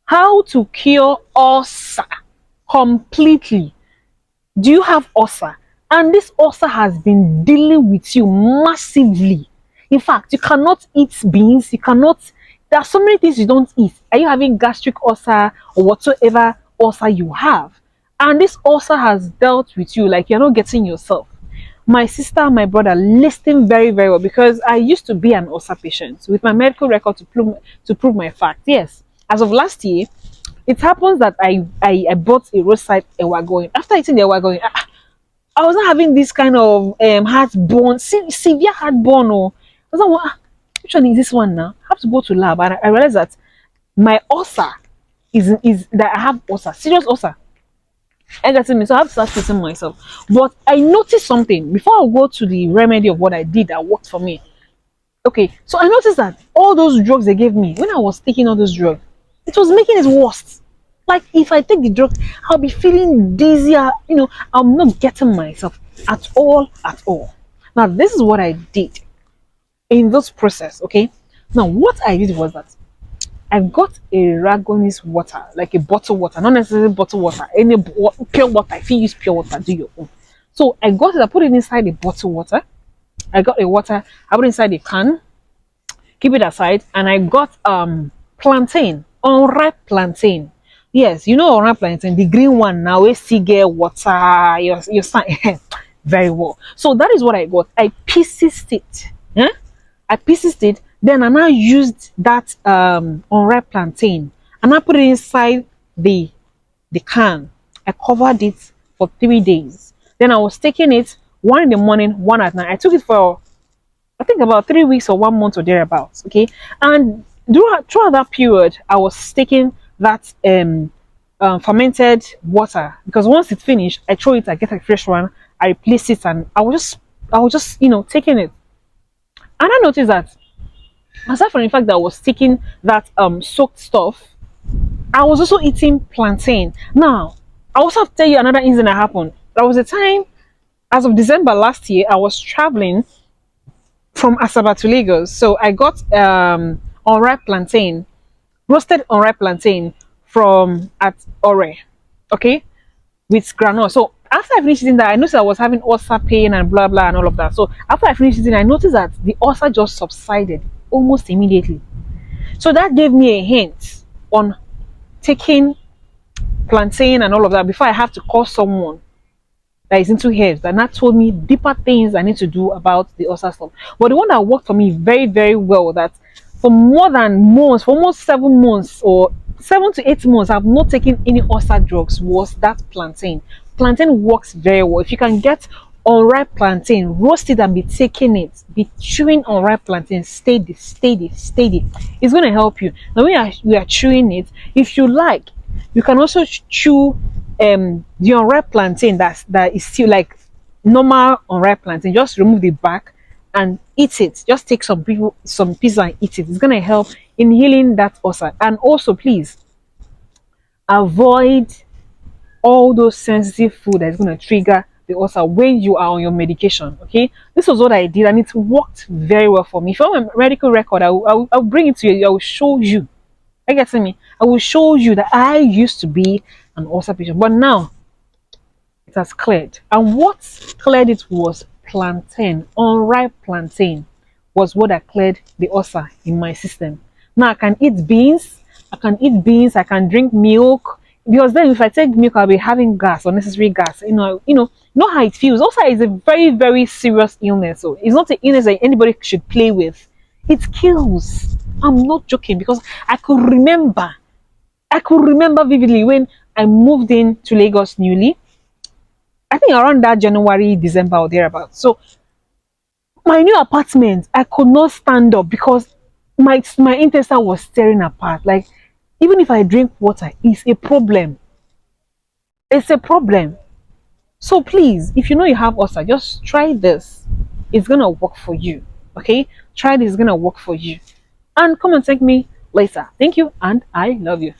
How to cure ulcer completely. Do you have ulcer? And this ulcer has been dealing with you massively. In fact, you cannot eat beans, you cannot, there are so many things you don't eat. Are you having gastric ulcer or whatsoever ulcer you have? And this ulcer has dealt with you like you're not getting yourself. My sister, my brother, listen very, very well, because I used to be an ulcer patient with my medical record to prove my fact. Yes, as of last year, it happens that I bought a roadside ewagoin. After eating the ewagoin, I was not having this kind of heartburn, severe heartburn. Oh, I was like, which one is this one now? I have to go to lab, and I realized that my ulcer is that I have ulcer, serious ulcer. I got me, so I have to start treating myself. But I noticed something before I go to the remedy of what I did that worked for me. Okay, so I noticed that all those drugs they gave me when I was taking all those drugs, it was making it worse. Like if I take the drug, I'll be feeling dizzier. I'm not getting myself at all, at all. Now, this is what I did in this process. Okay, now what I did was that I got a Ragonis water, like a bottle water, not necessarily bottle water, any pure water. If you use pure water, do your own. So I got it, I put it inside the bottle water. I got the water, I put it inside the can, keep it aside, and I got plantain, unripe plantain. Yes, you know unripe plantain, the green one now. We see get water, your very well. So that is what I got. I pieced it. Yeah? I pieced it. Then I now used that unripe plantain and I put it inside the can. I covered it for 3 days. Then I was taking it one in the morning, one at night. I took it for I think about 3 weeks or 1 month or thereabouts. Okay, and throughout that period, I was taking that fermented water, because once it's finished, I throw it, I get a fresh one, I replace it, and I was just taking it. And I noticed that aside from the fact that I was taking that soaked stuff, I was also eating plantain. Now, I also have to tell you another incident that happened. There was a time, as of December last year, I was traveling from Asaba to Lagos. So I got unripe plantain, roasted unripe plantain from at Ore, okay, with granola. So after I finished eating that, I noticed I was having ulcer pain and blah blah and all of that. So after I finished eating, I noticed that the ulcer just subsided almost immediately. So that gave me a hint on taking plantain and all of that before I have to call someone that is into herbs, and that told me deeper things I need to do about the ulcer stuff. But the one that worked for me very, very well, that for more than months, for almost 7 months or 7 to 8 months, I've not taken any ulcer drugs, was that plantain. Plantain works very well. If you can get unripe plantain, roast it and be taking it, be chewing unripe plantain, steady, steady, steady. It's going to help you. Now, when we are chewing it, if you like, you can also chew the unripe plantain that is still like normal unripe plantain. Just remove the back and eat it. Just take some pieces and eat it. It's gonna help in healing that ulcer. And also, please avoid all those sensitive food that's gonna trigger the ulcer when you are on your medication. Okay, this was what I did, and it worked very well for me. If you want my medical record, I'll bring it to you. I will show you. I get me. I will show you that I used to be an ulcer patient, but now it has cleared. And what cleared it was plantain, unripe plantain was what that cleared the ulcer in my system. Now I can eat beans, I can drink milk, because then if I take milk, I'll be having gas, unnecessary gas. Know how it feels. Ulcer is a very, very serious illness. So it's not an illness that anybody should play with. It kills. I'm not joking, because I could remember vividly when I moved in to Lagos newly. I think around that January, December or thereabouts. So my new apartment, I could not stand up because my intestine was tearing apart. Like even if I drink water, it's a problem. It's a problem. So please, if you know you have ulcer, just try this. It's gonna work for you. Okay? Try this, it's gonna work for you. And come and thank me later. Thank you, and I love you.